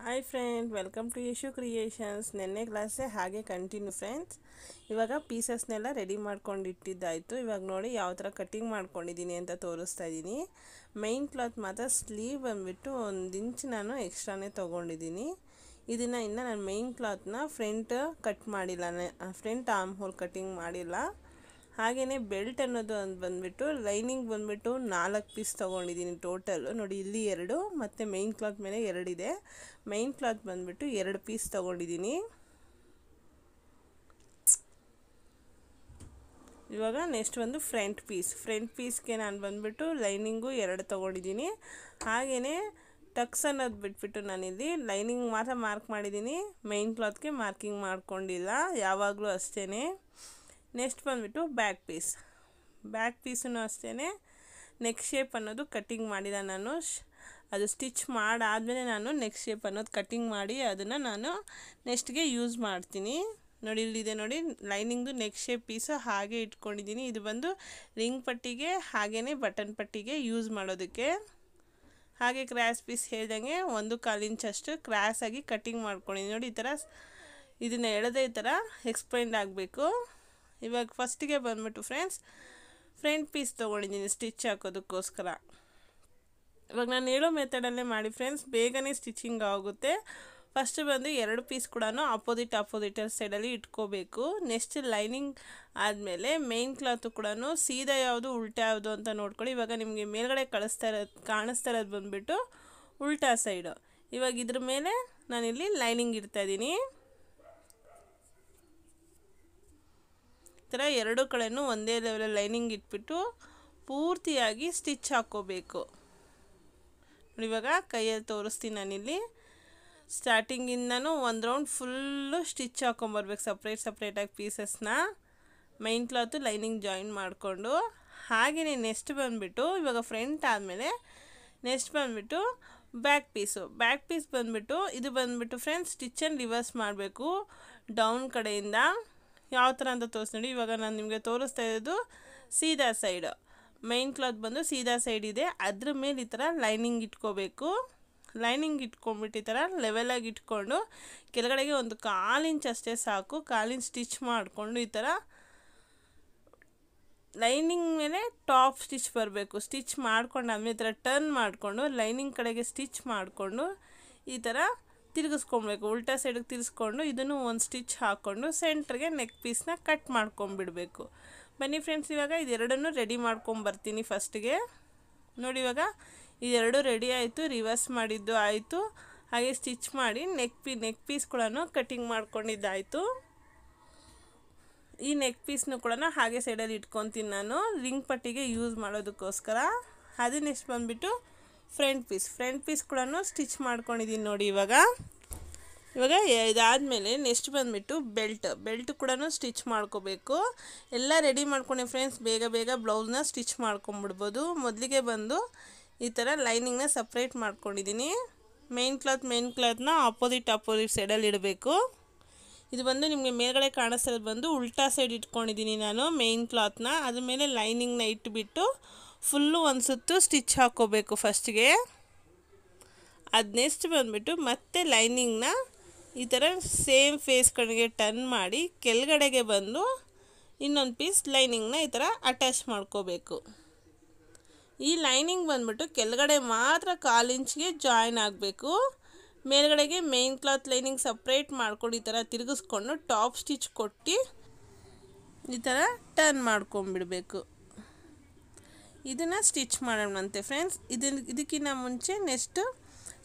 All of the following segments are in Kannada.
Hi friend, welcome to Yashu creations. ನೆನ್ನೆ ಕ್ಲಾಸೇ ಹಾಗೆ ಕಂಟಿನ್ಯೂ ಫ್ರೆಂಡ್ಸ್. ಇವಾಗ ಪೀಸಸ್ನೆಲ್ಲ ರೆಡಿ ಮಾಡ್ಕೊಂಡು ಇಟ್ಟಿದ್ದಾಯಿತು. ಇವಾಗ ನೋಡಿ ಯಾವ ಥರ ಕಟ್ಟಿಂಗ್ ಮಾಡ್ಕೊಂಡಿದ್ದೀನಿ ಅಂತ ತೋರಿಸ್ತಾ ಇದ್ದೀನಿ. ಮೈನ್ ಕ್ಲಾತ್ ಮಾತ್ರ ಸ್ಲೀವ್ ಬಂದುಬಿಟ್ಟು 1 ಇಂಚ್ ನಾನು ಎಕ್ಸ್ಟ್ರಾನೇ ತೊಗೊಂಡಿದ್ದೀನಿ. ಇದನ್ನು ಇನ್ನು ನಾನು ಮೈನ್ ಕ್ಲಾತ್ನ ಫ್ರಂಟ್ ಕಟ್ ಮಾಡಿಲ್ಲ, ಫ್ರಂಟ್ ಆರ್ಮ್ ಹೋಲ್ ಕಟ್ಟಿಂಗ್ ಮಾಡಿಲ್ಲ. ಹಾಗೆಯೇ ಬೆಲ್ಟ್ ಅನ್ನೋದು ಬಂದುಬಿಟ್ಟು ಲೈನಿಂಗ್ ಬಂದುಬಿಟ್ಟು 4 ಪೀಸ್ ತೊಗೊಂಡಿದ್ದೀನಿ ಟೋಟಲು. ನೋಡಿ, ಇಲ್ಲಿ 2 ಮತ್ತು ಮೈನ್ ಕ್ಲಾತ್ ಮೇಲೆ 2 ಇದೆ. ಮೈನ್ ಕ್ಲಾತ್ ಬಂದುಬಿಟ್ಟು 2 ಪೀಸ್ ತೊಗೊಂಡಿದ್ದೀನಿ. ಇವಾಗ ನೆಕ್ಸ್ಟ್ ಒಂದು ಫ್ರಂಟ್ ಪೀಸ್ಗೆ ನಾನು ಬಂದುಬಿಟ್ಟು ಲೈನಿಂಗು 2 ತೊಗೊಂಡಿದ್ದೀನಿ. ಹಾಗೆಯೇ ಟಕ್ಸ್ ಅನ್ನೋದು ಬಿಟ್ಬಿಟ್ಟು ನಾನಿಲ್ಲಿ ಲೈನಿಂಗ್ ಮಾತ್ರ ಮಾರ್ಕ್ ಮಾಡಿದ್ದೀನಿ, ಮೈನ್ ಕ್ಲಾತ್ಗೆ ಮಾರ್ಕಿಂಗ್ ಮಾಡ್ಕೊಂಡಿಲ್ಲ ಯಾವಾಗಲೂ ಅಷ್ಟೇ. ನೆಕ್ಸ್ಟ್ ಬಂದುಬಿಟ್ಟು ಬ್ಯಾಕ್ ಪೀಸನ್ನು ಅಷ್ಟೇ ನೆಕ್ ಶೇಪ್ ಅನ್ನೋದು ಕಟ್ಟಿಂಗ್ ಮಾಡಿಲ್ಲ ನಾನು. ಅದು ಸ್ಟಿಚ್ ಮಾಡಾದಮೇಲೆ ನಾನು ನೆಕ್ ಶೇಪ್ ಅನ್ನೋದು ಕಟ್ಟಿಂಗ್ ಮಾಡಿ ಅದನ್ನು ನಾನು ನೆಕ್ಸ್ಟ್ಗೆ ಯೂಸ್ ಮಾಡ್ತೀನಿ. ನೋಡಿ, ಇಲ್ಲಿದೆ ನೋಡಿ ಲೈನಿಂಗ್ದು ನೆಕ್ ಶೇಪ್ ಪೀಸು ಹಾಗೆ ಇಟ್ಕೊಂಡಿದ್ದೀನಿ. ಇದು ಬಂದು ರಿಂಗ್ ಪಟ್ಟಿಗೆ ಹಾಗೆಯೇ ಬಟನ್ ಪಟ್ಟಿಗೆ ಯೂಸ್ ಮಾಡೋದಕ್ಕೆ. ಹಾಗೆ ಕ್ರಾಸ್ ಪೀಸ್ ಹೇಳ್ದಂಗೆ 1/4 ಇಂಚ್ ಅಷ್ಟು ಕ್ರಾಸಾಗಿ ಕಟ್ಟಿಂಗ್ ಮಾಡ್ಕೊಂಡಿದ್ದೀನಿ. ನೋಡಿ, ಈ ಥರ ಇದನ್ನು ಎಳೆದೇ ಈ ಥರ ಎಕ್ಸ್ಪ್ಲೈನ್ ಆಗಬೇಕು. ಇವಾಗ ಫಸ್ಟಿಗೆ ಬಂದುಬಿಟ್ಟು ಫ್ರಂಟ್ ಪೀಸ್ ತೊಗೊಂಡಿದ್ದೀನಿ ಸ್ಟಿಚ್ ಹಾಕೋದಕ್ಕೋಸ್ಕರ. ಇವಾಗ ನಾನು ಹೇಳೋ ಮೆಥಡಲ್ಲೇ ಮಾಡಿ ಫ್ರೆಂಡ್ಸ್, ಬೇಗನೆ ಸ್ಟಿಚಿಂಗ್ ಆಗುತ್ತೆ. ಫಸ್ಟ್ ಬಂದು 2 ಪೀಸ್ ಕೂಡ ಅಪೋಸಿಟ್ ಸೈಡಲ್ಲಿ ಇಟ್ಕೋಬೇಕು. ನೆಕ್ಸ್ಟ್ ಲೈನಿಂಗ್ ಆದಮೇಲೆ ಮೈನ್ ಕ್ಲಾತು ಕೂಡ ಸೀದಾ ಯಾವುದು ಉಲ್ಟಾ ಯಾವುದು ಅಂತ ನೋಡ್ಕೊಳ್ಳಿ. ಇವಾಗ ನಿಮಗೆ ಮೇಲ್ಗಡೆ ಕಾಣಿಸ್ತಾ ಇರೋದು ಬಂದುಬಿಟ್ಟು ಉಲ್ಟಾ ಸೈಡು. ಇವಾಗ ಇದ್ರ ಮೇಲೆ ನಾನಿಲ್ಲಿ ಲೈನಿಂಗ್ ಇಡ್ತಾಯಿದ್ದೀನಿ. ಈ ಥರ 2 ಕಡೆನೂ ಒಂದೇ ಲೆವೆಲ್ ಲೈನಿಂಗ್ ಇಟ್ಬಿಟ್ಟು ಪೂರ್ತಿಯಾಗಿ ಸ್ಟಿಚ್ ಹಾಕ್ಕೋಬೇಕು. ಇವಾಗ ಕೈಯಲ್ಲಿ ತೋರಿಸ್ತೀನಿ ನಾನಿಲ್ಲಿ. ಸ್ಟಾರ್ಟಿಂಗಿಂದನೂ 1 ರೌಂಡ್ ಫುಲ್ಲು ಸ್ಟಿಚ್ ಹಾಕ್ಕೊಂಬರ್ಬೇಕು ಸಪ್ರೇಟಾಗಿ ಪೀಸಸ್ನ, ಮೈನ್ ಕ್ಲಾತು ಲೈನಿಂಗ್ ಜಾಯಿನ್ ಮಾಡಿಕೊಂಡು. ಹಾಗೆಯೇ ನೆಕ್ಸ್ಟ್ ಬಂದುಬಿಟ್ಟು ಇವಾಗ ಫ್ರಂಟ್ ಆದಮೇಲೆ ನೆಕ್ಸ್ಟ್ ಬಂದುಬಿಟ್ಟು ಬ್ಯಾಕ್ ಪೀಸ್ ಬಂದುಬಿಟ್ಟು ಇದು ಬಂದುಬಿಟ್ಟು ಫ್ರೆಂಡ್ಸ್ ಸ್ಟಿಚ್ಚನ್ನು ರಿವರ್ಸ್ ಮಾಡಬೇಕು ಡೌನ್ ಕಡೆಯಿಂದ. ಯಾವ ಥರ ಅಂತ ನೋಡಿ. ಇವಾಗ ನಾನು ನಿಮಗೆ ತೋರಿಸ್ತಾ ಇರೋದು ಸೀದಾ ಸೈಡು, ಮೈನ್ ಕ್ಲಾತ್ ಬಂದು ಸೀದಾ ಸೈಡ್ ಇದೆ. ಅದ್ರ ಮೇಲೆ ಈ ಥರ ಲೈನಿಂಗ್ ಇಟ್ಕೋಬೇಕು. ಲೈನಿಂಗ್ ಇಟ್ಕೊಂಡ್ಬಿಟ್ಟು ಈ ಥರ ಲೆವೆಲಾಗಿ ಇಟ್ಕೊಂಡು ಕೆಳಗಡೆಗೆ 1/4 ಇಂಚ್ ಅಷ್ಟೇ ಸಾಕು. 1/4 ಇಂಚ್ ಸ್ಟಿಚ್ ಮಾಡಿಕೊಂಡು ಈ ಥರ ಲೈನಿಂಗ್ ಮೇಲೆ ಟಾಪ್ ಸ್ಟಿಚ್ ಬರಬೇಕು. ಸ್ಟಿಚ್ ಮಾಡ್ಕೊಂಡಾದ್ಮೇಲೆ ಈ ಥರ ಟರ್ನ್ ಮಾಡಿಕೊಂಡು ಲೈನಿಂಗ್ ಕಡೆಗೆ ಸ್ಟಿಚ್ ಮಾಡಿಕೊಂಡು ಈ ಥರ ತಿರುಗಿಸ್ಕೊಬೇಕು. ಉಲ್ಟಾ ಸೈಡಿಗೆ ತಿರ್ಸ್ಕೊಂಡು ಇದನ್ನು ಒಂದು ಸ್ಟಿಚ್ ಹಾಕ್ಕೊಂಡು ಸೆಂಟ್ರಿಗೆ ನೆಕ್ ಪೀಸ್ನ ಕಟ್ ಮಾಡ್ಕೊಂಬಿಡಬೇಕು. ಬನ್ನಿ ಫ್ರೆಂಡ್ಸ್, ಇವಾಗ ಇದೆರಡನ್ನೂ ರೆಡಿ ಮಾಡ್ಕೊಂಬರ್ತೀನಿ ಫಸ್ಟಿಗೆ. ನೋಡಿ, ಇವಾಗ ಇದೆರಡು ರೆಡಿ ಆಯಿತು, ರಿವರ್ಸ್ ಮಾಡಿದ್ದು ಆಯಿತು. ಹಾಗೆ ಸ್ಟಿಚ್ ಮಾಡಿ ನೆಕ್ ಪೀಸ್ ಕೂಡ ಕಟ್ಟಿಂಗ್ ಮಾಡ್ಕೊಂಡಿದ್ದಾಯಿತು. ಈ ನೆಕ್ ಪೀಸ್ನು ಕೂಡ ಹಾಗೆ ಸೈಡಲ್ಲಿ ಇಟ್ಕೊತೀನಿ ನಾನು ರಿಂಗ್ ಪಟ್ಟಿಗೆ ಯೂಸ್ ಮಾಡೋದಕ್ಕೋಸ್ಕರ. ಅದು ನೆಕ್ಸ್ಟ್ ಬಂದುಬಿಟ್ಟು ಫ್ರಂಟ್ ಪೀಸ್ ಕೂಡ ಸ್ಟಿಚ್ ಮಾಡ್ಕೊಂಡಿದ್ದೀನಿ. ನೋಡಿ, ಇವಾಗ ಇದಾದಮೇಲೆ ನೆಕ್ಸ್ಟ್ ಬಂದುಬಿಟ್ಟು ಬೆಲ್ಟ್ ಕೂಡ ಸ್ಟಿಚ್ ಮಾಡ್ಕೋಬೇಕು. ಎಲ್ಲ ರೆಡಿ ಮಾಡ್ಕೊಂಡೆ ಫ್ರೆಂಡ್ಸ್, ಬೇಗ ಬ್ಲೌಸ್ನ ಸ್ಟಿಚ್ ಮಾಡ್ಕೊಂಬಿಡ್ಬೋದು. ಮೊದಲಿಗೆ ಬಂದು ಈ ಥರ ಲೈನಿಂಗ್ನ ಸಪ್ರೇಟ್ ಮಾಡ್ಕೊಂಡಿದ್ದೀನಿ. ಮೈನ್ ಕ್ಲಾತ್ನ ಅಪೋಸಿಟ್ ಸೈಡಲ್ಲಿ ಇಡಬೇಕು. ಇದು ಬಂದು ನಿಮಗೆ ಮೇಲ್ಗಡೆ ಕಾಣಿಸ್ತಿರೋದು ಬಂದು ಉಲ್ಟಾ ಸೈಡ್ ಇಟ್ಕೊಂಡಿದ್ದೀನಿ ನಾನು ಮೈನ್ ಕ್ಲಾತ್ನ. ಅದ್ರ ಮೇಲೆ ಲೈನಿಂಗ್ನ ಇಟ್ಬಿಟ್ಟು ಫುಲ್ಲು ಒಂದು ಸುತ್ತು ಸ್ಟಿಚ್ ಹಾಕ್ಕೋಬೇಕು ಫಸ್ಟಿಗೆ. ಅದು ನೆಕ್ಸ್ಟ್ ಬಂದುಬಿಟ್ಟು ಮತ್ತೆ ಲೈನಿಂಗ್ನ ಈ ಥರ ಸೇಮ್ ಫೇಸ್ ಕಡೆಗೆ ಟರ್ನ್ ಮಾಡಿ ಕೆಳಗಡೆಗೆ ಬಂದು ಇನ್ನೊಂದು ಪೀಸ್ ಲೈನಿಂಗ್ನ ಈ ಥರ ಅಟ್ಯಾಚ್ ಮಾಡ್ಕೋಬೇಕು. ಈ ಲೈನಿಂಗ್ ಬಂದುಬಿಟ್ಟು ಕೆಳಗಡೆ ಮಾತ್ರ 1/4 ಇಂಚ್ಗೆ ಜಾಯಿನ್ ಆಗಬೇಕು. ಮೇಲ್ಗಡೆಗೆ ಮೈನ್ ಕ್ಲಾತ್ ಲೈನಿಂಗ್ ಸಪ್ರೇಟ್ ಮಾಡ್ಕೊಂಡು ಈ ಥರ ತಿರುಗಿಸ್ಕೊಂಡು ಟಾಪ್ ಸ್ಟಿಚ್ ಕೊಟ್ಟು ಈ ಥರ ಟರ್ನ್ ಮಾಡ್ಕೊಂಬಿಡಬೇಕು. ಇದನ್ನು ಸ್ಟಿಚ್ ಮಾಡೋಣಂತೆ ಫ್ರೆಂಡ್ಸ್. ಇದಕ್ಕಿಂತ ಮುಂಚೆ ನೆಕ್ಸ್ಟ್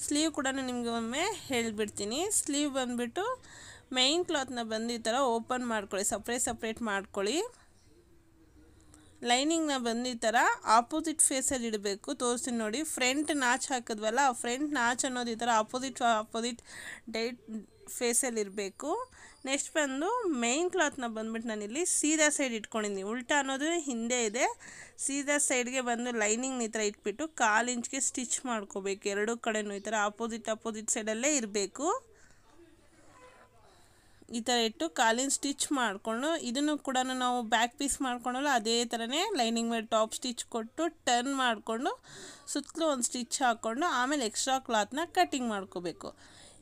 ಸ್ಲೀವ್ ಕೂಡ ನಿಮಗೆ ಒಮ್ಮೆ ಹೇಳಿಬಿಡ್ತೀನಿ. ಸ್ಲೀವ್ ಬಂದುಬಿಟ್ಟು ಮೈನ್ ಕ್ಲಾತ್ನ ಬಂದು ಈ ಥರ ಓಪನ್ ಮಾಡ್ಕೊಳ್ಳಿ, ಸಪ್ರೇಟ್ ಮಾಡ್ಕೊಳ್ಳಿ. ಲೈನಿಂಗ್ನ ಬಂದು ಈ ಥರ ಆಪೋಸಿಟ್ ಫೇಸಲ್ಲಿ ಇಡಬೇಕು. ತೋರಿಸ್ತೀನಿ ನೋಡಿ. ಫ್ರಂಟ್ ನಾಚ್ ಹಾಕಿದ್ವಲ್ಲ, ಆ ಫ್ರಂಟ್ ನಾಚ್ ಅನ್ನೋದು ಈ ಥರ ಆಪೋಸಿಟ್ ಡೈಟ್ ಫೇಸಲ್ಲಿ ಇರಬೇಕು. ನೆಕ್ಸ್ಟ್ ಬಂದು ಮೈನ್ ಕ್ಲಾತ್ನ ಬಂದುಬಿಟ್ಟು ನಾನಿಲ್ಲಿ ಸೀದಾ ಸೈಡ್ ಇಟ್ಕೊಂಡಿದ್ದೀನಿ. ಉಲ್ಟಾ ಅನ್ನೋದು ಹಿಂದೆ ಇದೆ. ಸೀದಾ ಸೈಡ್ಗೆ ಬಂದು ಲೈನಿಂಗ್ನ ಈ ಥರ ಇಟ್ಬಿಟ್ಟು 1/4 ಇಂಚ್ಗೆ ಸ್ಟಿಚ್ ಮಾಡ್ಕೋಬೇಕು. 2 ಕಡೆನೂ ಈ ಥರ ಆಪೋಸಿಟ್ ಸೈಡಲ್ಲೇ ಇರಬೇಕು. ಈ ಥರ ಇಟ್ಟು 1/4 ಇಂಚ್ ಸ್ಟಿಚ್ ಮಾಡಿಕೊಂಡು ಇದನ್ನು ಕೂಡ ನಾವು ಬ್ಯಾಕ್ ಪೀಸ್ ಮಾಡ್ಕೊಂಡಲ್ಲ ಅದೇ ಥರನೇ ಲೈನಿಂಗ್ ಮೇಲೆ ಟಾಪ್ ಸ್ಟಿಚ್ ಕೊಟ್ಟು ಟರ್ನ್ ಮಾಡಿಕೊಂಡು ಸುತ್ತಲೂ ಒಂದು ಸ್ಟಿಚ್ ಹಾಕ್ಕೊಂಡು ಆಮೇಲೆ ಎಕ್ಸ್ಟ್ರಾ ಕ್ಲಾತ್ನ ಕಟ್ಟಿಂಗ್ ಮಾಡ್ಕೋಬೇಕು.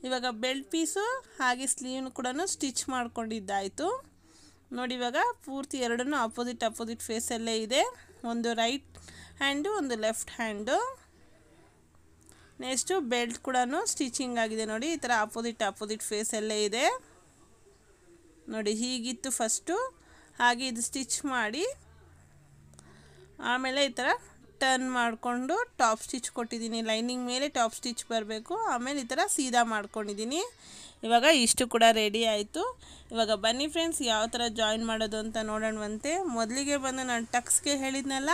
ಇವಾಗ ಬೆಲ್ಟ್ ಪೀಸು ಹಾಗೆ ಸ್ಲೀವ್ನು ಕೂಡ ಸ್ಟಿಚ್ ಮಾಡ್ಕೊಂಡಿದ್ದಾಯಿತು ನೋಡಿ. ಇವಾಗ ಪೂರ್ತಿ ಎರಡನ್ನೂ ಅಪೋಸಿಟ್ ಫೇಸಲ್ಲೇ ಇದೆ, ಒಂದು ರೈಟ್ ಹ್ಯಾಂಡು ಒಂದು ಲೆಫ್ಟ್ ಹ್ಯಾಂಡು. ನೆಕ್ಸ್ಟು ಬೆಲ್ಟ್ ಕೂಡ ಸ್ಟಿಚಿಂಗ್ ಆಗಿದೆ ನೋಡಿ, ಈ ಥರ ಅಪೋಸಿಟ್ ಫೇಸಲ್ಲೇ ಇದೆ ನೋಡಿ. ಹೀಗಿತ್ತು ಫಸ್ಟು, ಹಾಗೆ ಇದು ಸ್ಟಿಚ್ ಮಾಡಿ ಆಮೇಲೆ ಈ ಥರ ಟರ್ನ್ ಮಾಡಿಕೊಂಡು ಟಾಪ್ ಸ್ಟಿಚ್ ಕೊಟ್ಟಿದ್ದೀನಿ. ಲೈನಿಂಗ್ ಮೇಲೆ ಟಾಪ್ ಸ್ಟಿಚ್ ಬರಬೇಕು, ಆಮೇಲೆ ಈ ಥರ ಸೀದಾ ಮಾಡ್ಕೊಂಡಿದ್ದೀನಿ. ಇವಾಗ ಇಷ್ಟು ಕೂಡ ರೆಡಿ ಆಯಿತು. ಇವಾಗ ಬನ್ನಿ ಫ್ರೆಂಡ್ಸ್, ಯಾವ ಥರ ಜಾಯಿನ್ ಮಾಡೋದು ಅಂತ ನೋಡೋಣವಂತೆ. ಮೊದಲಿಗೆ ಬಂದು ನಾನು ಟಕ್ಸ್ಗೆ ಹೇಳಿದ್ನಲ್ಲ,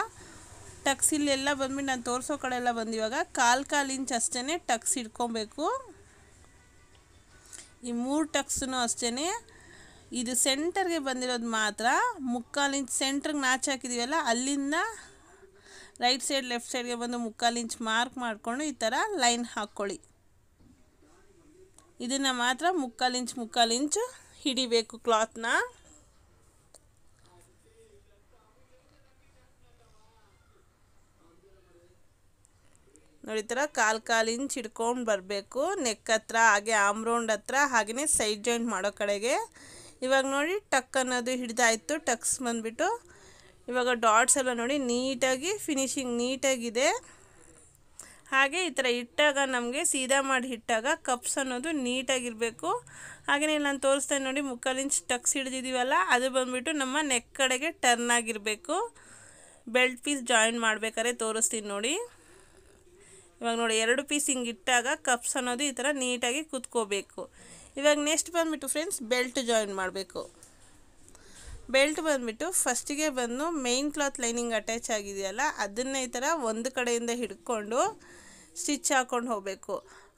ಟಕ್ಸ್ ಇಲ್ಲೆಲ್ಲ ಬಂದ್ಬಿಟ್ಟು ನಾನು ತೋರಿಸೋ ಕಡೆ ಎಲ್ಲ ಬಂದು ಇವಾಗ ಕಾಲು ಇಂಚ್ ಅಷ್ಟೇ ಟಕ್ಸ್ ಇಟ್ಕೊಬೇಕು. ಈ 3 ಟಕ್ಸೂ ಅಷ್ಟೇ. ಇದು ಸೆಂಟರ್ಗೆ ಬಂದಿರೋದು ಮಾತ್ರ 3/4 ಇಂಚ್ ಸೆಂಟ್ರಿಗೆ ನಾಚಿ ಹಾಕಿದ್ದೀವಲ್ಲ, ಅಲ್ಲಿಂದ ರೈಟ್ ಸೈಡ್ ಲೆಫ್ಟ್ ಸೈಡ್ಗೆ ಬಂದು 3/4 ಇಂಚ್ ಮಾರ್ಕ್ ಮಾಡಿಕೊಂಡು ಈ ಥರ ಲೈನ್ ಹಾಕ್ಕೊಳ್ಳಿ. ಇದನ್ನು ಮಾತ್ರ 3/4 ಇಂಚ್ ಹಿಡಿಬೇಕು ಕ್ಲಾತ್ನ. ನೋಡಿ, ಈ ಥರ 1/4 ಇಂಚ್ ಹಿಡ್ಕೊಂಡು ಬರಬೇಕು ನೆಕ್ ಹತ್ರ, ಹಾಗೆ ಆಮ್ ರೌಂಡ್ ಹತ್ರ, ಹಾಗೆಯೇ ಸೈಡ್ ಜಾಯಿಂಟ್ ಮಾಡೋ ಕಡೆಗೆ. ಇವಾಗ ನೋಡಿ ಟಕ್ ಅನ್ನೋದು ಹಿಡಿದಾಯಿತು. ಟಕ್ಸ್ ಬಂದುಬಿಟ್ಟು ಇವಾಗ ಡಾಟ್ಸ್ ಎಲ್ಲ ನೋಡಿ ನೀಟಾಗಿ ಫಿನಿಶಿಂಗ್ ನೀಟಾಗಿದೆ. ಹಾಗೆ ಈ ಥರ ಇಟ್ಟಾಗ ನಮಗೆ ಸೀದಾ ಮಾಡಿ ಇಟ್ಟಾಗ ಕಪ್ಸ್ ಅನ್ನೋದು ನೀಟಾಗಿರಬೇಕು. ಹಾಗೆಯೇ ನಾನು ತೋರಿಸ್ತೇನೆ ನೋಡಿ, 3/4 ಇಂಚ್ ಟಕ್ಸ್ ಹಿಡಿದಿದ್ದೀವಲ್ಲ, ಅದು ಬಂದುಬಿಟ್ಟು ನಮ್ಮ ನೆಕ್ ಕಡೆಗೆ ಟರ್ನ್ ಆಗಿರಬೇಕು. ಬೆಲ್ಟ್ ಪೀಸ್ ಜಾಯಿನ್ ಮಾಡಬೇಕಾದ್ರೆ ತೋರಿಸ್ತೀನಿ ನೋಡಿ. ಇವಾಗ ನೋಡಿ 2 ಪೀಸ್ ಹಿಂಗೆ ಇಟ್ಟಾಗ ಕಪ್ಸ್ ಅನ್ನೋದು ಈ ಥರ ನೀಟಾಗಿ ಕುತ್ಕೋಬೇಕು. ಇವಾಗ ನೆಕ್ಸ್ಟ್ ಬಂದುಬಿಟ್ಟು ಫ್ರೆಂಡ್ಸ್ ಬೆಲ್ಟ್ ಜಾಯಿನ್ ಮಾಡಬೇಕು. ಬೆಲ್ಟ್ ಬಂದುಬಿಟ್ಟು ಫಸ್ಟಿಗೆ ಬಂದು ಮೇನ್ ಕ್ಲಾತ್ ಲೈನಿಂಗ್ ಅಟ್ಯಾಚ್ ಆಗಿದೆಯಲ್ಲ, ಅದನ್ನು ಈ ಥರ ಒಂದು ಕಡೆಯಿಂದ ಹಿಡ್ಕೊಂಡು ಸ್ಟಿಚ್ ಹಾಕ್ಕೊಂಡು ಹೋಗಬೇಕು.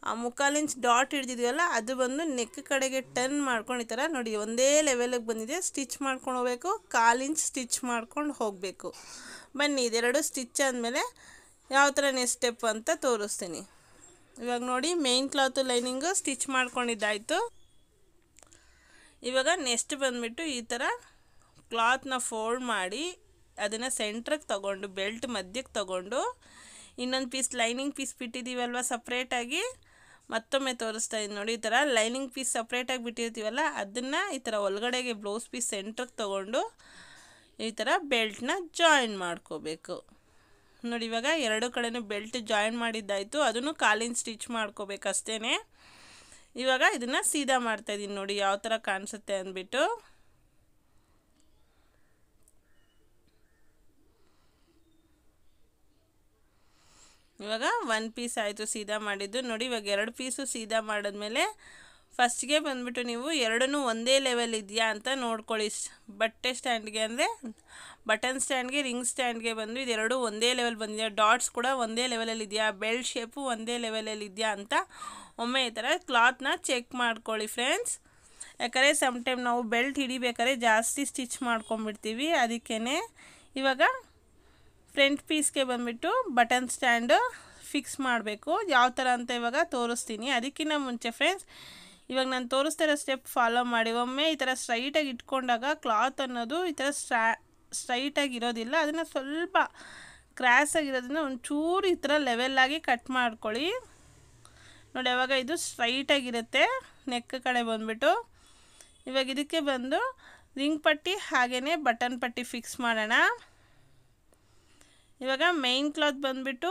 ಆ 3/4 ಇಂಚ್ ಡಾಟ್ ಹಿಡ್ದಿದೆಯಲ್ಲ, ಅದು ಬಂದು ನೆಕ್ ಕಡೆಗೆ ಟರ್ನ್ ಮಾಡ್ಕೊಂಡು ಈ ಥರ ನೋಡಿ ಒಂದೇ ಲೆವೆಲಿಗೆ ಬಂದಿದೆ, ಸ್ಟಿಚ್ ಮಾಡ್ಕೊಂಡು ಹೋಗಬೇಕು. 1/4 ಇಂಚ್ ಸ್ಟಿಚ್ ಮಾಡ್ಕೊಂಡು ಹೋಗಬೇಕು. ಬನ್ನಿ, ಇದೆರಡು ಸ್ಟಿಚ್ ಆದಮೇಲೆ ಯಾವ ಥರ ನೆಕ್ಸ್ಟ್ ಸ್ಟೆಪ್ ಅಂತ ತೋರಿಸ್ತೀನಿ. ಇವಾಗ ನೋಡಿ ಮೇನ್ ಕ್ಲಾತು ಲೈನಿಂಗು ಸ್ಟಿಚ್ ಮಾಡ್ಕೊಂಡಿದ್ದಾಯಿತು. ಇವಾಗ ನೆಕ್ಸ್ಟ್ ಬಂದುಬಿಟ್ಟು ಈ ಥರ ಕ್ಲಾತ್ನ ಫೋಲ್ಡ್ ಮಾಡಿ ಅದನ್ನು ಸೆಂಟ್ರಿಗೆ ತಗೊಂಡು ಬೆಲ್ಟ್ ಮಧ್ಯಕ್ಕೆ ತಗೊಂಡು ಇನ್ನೊಂದು ಪೀಸ್ ಲೈನಿಂಗ್ ಪೀಸ್ ಬಿಟ್ಟಿದ್ದೀವಲ್ವ ಸಪ್ರೇಟಾಗಿ, ಮತ್ತೊಮ್ಮೆ ತೋರಿಸ್ತಾ ಇದ್ದೀನಿ ನೋಡಿ. ಈ ಥರ ಲೈನಿಂಗ್ ಪೀಸ್ ಸಪ್ರೇಟಾಗಿ ಬಿಟ್ಟಿರ್ತೀವಲ್ಲ, ಅದನ್ನು ಈ ಥರ ಒಳಗಡೆಗೆ ಬ್ಲೌಸ್ ಪೀಸ್ ಸೆಂಟ್ರಿಗೆ ತಗೊಂಡು ಈ ಥರ ಬೆಲ್ಟ್ನ ಜಾಯಿನ್ ಮಾಡ್ಕೋಬೇಕು ನೋಡಿ. ಇವಾಗ 2 ಕಡೆನೂ ಬೆಲ್ಟ್ ಜಾಯಿನ್ ಮಾಡಿದ್ದಾಯಿತು, ಅದನ್ನು 1/4 ಇಂಚ್ ಸ್ಟಿಚ್ ಮಾಡ್ಕೋಬೇಕಷ್ಟೇ. ಇವಾಗ ಇದನ್ನು ಸೀದಾ ಮಾಡ್ತಾಯಿದ್ದೀನಿ ನೋಡಿ ಯಾವ ಥರ ಕಾಣಿಸುತ್ತೆ ಅಂದ್ಬಿಟ್ಟು. ಇವಾಗ 1 ಪೀಸ್ ಆಯಿತು ಸೀದಾ ಮಾಡಿದ್ದು ನೋಡಿ. ಇವಾಗ 2 ಪೀಸು ಸೀದಾ ಮಾಡಿದ್ಮೇಲೆ ಫಸ್ಟ್ಗೆ ಬಂದುಬಿಟ್ಟು ನೀವು ಎರಡನ್ನೂ ಒಂದೇ ಲೆವೆಲ್ ಇದೆಯಾ ಅಂತ ನೋಡ್ಕೊಳ್ಳಿ. ಬಟ್ಟೆ ಸ್ಟ್ಯಾಂಡ್ಗೆ ಅಂದರೆ ಬಟನ್ ಸ್ಟ್ಯಾಂಡ್ಗೆ, ರಿಂಗ್ ಸ್ಟ್ಯಾಂಡ್ಗೆ ಬಂದು ಇದೆರಡು ಒಂದೇ ಲೆವೆಲ್ ಬಂದಿದೆಯಾ, ಡಾಟ್ಸ್ ಕೂಡ ಒಂದೇ ಲೆವೆಲಲ್ಲಿ ಇದೆಯಾ, ಬೆಲ್ಟ್ ಶೇಪು ಒಂದೇ ಲೆವೆಲಲ್ಲಿ ಇದೆಯಾ ಅಂತ ಒಮ್ಮೆ ಈ ಥರ ಕ್ಲಾತ್ನ ಚೆಕ್ ಮಾಡ್ಕೊಳ್ಳಿ ಫ್ರೆಂಡ್ಸ್. ಯಾಕಂದರೆ ಸಮ್ಟೈಮ್ ನಾವು ಬೆಲ್ಟ್ ಹಿಡಿಬೇಕಾದ್ರೆ ಜಾಸ್ತಿ ಸ್ಟಿಚ್ ಮಾಡ್ಕೊಂಬಿಡ್ತೀವಿ, ಅದಕ್ಕೇ. ಇವಾಗ ಫ್ರಂಟ್ ಪೀಸ್ಗೆ ಬಂದುಬಿಟ್ಟು ಬಟನ್ ಸ್ಟ್ಯಾಂಡು ಫಿಕ್ಸ್ ಮಾಡಬೇಕು. ಯಾವ ಥರ ಅಂತ ಇವಾಗ ತೋರಿಸ್ತೀನಿ. ಅದಕ್ಕಿಂತ ಮುಂಚೆ ಫ್ರೆಂಡ್ಸ್, ಇವಾಗ ನಾನು ತೋರಿಸ್ತಿರೋ ಸ್ಟೆಪ್ ಫಾಲೋ ಮಾಡಿ. ಒಮ್ಮೆ ಈ ಥರ ಸ್ಟ್ರೈಟಾಗಿ ಇಟ್ಕೊಂಡಾಗ ಕ್ಲಾತ್ ಅನ್ನೋದು ಈ ಥರ ಸ್ಟ್ರೈಟಾಗಿ ಇರೋದಿಲ್ಲ, ಅದನ್ನು ಸ್ವಲ್ಪ ಕ್ರಾಸಾಗಿರೋದನ್ನ ಒಂಚೂರು ಈ ಥರ ಲೆವೆಲ್ಲಾಗಿ ಕಟ್ ಮಾಡ್ಕೊಳ್ಳಿ ನೋಡಿ. ಆವಾಗ ಇದು ಸ್ಟ್ರೈಟಾಗಿರುತ್ತೆ ನೆಕ್ ಕಡೆ ಬಂದುಬಿಟ್ಟು. ಇವಾಗ ಇದಕ್ಕೆ ಬಂದು ರಿಂಗ್ ಪಟ್ಟಿ ಹಾಗೆಯೇ ಬಟನ್ ಪಟ್ಟಿ ಫಿಕ್ಸ್ ಮಾಡೋಣ. ಇವಾಗ ಮೈನ್ ಕ್ಲಾತ್ ಬಂದುಬಿಟ್ಟು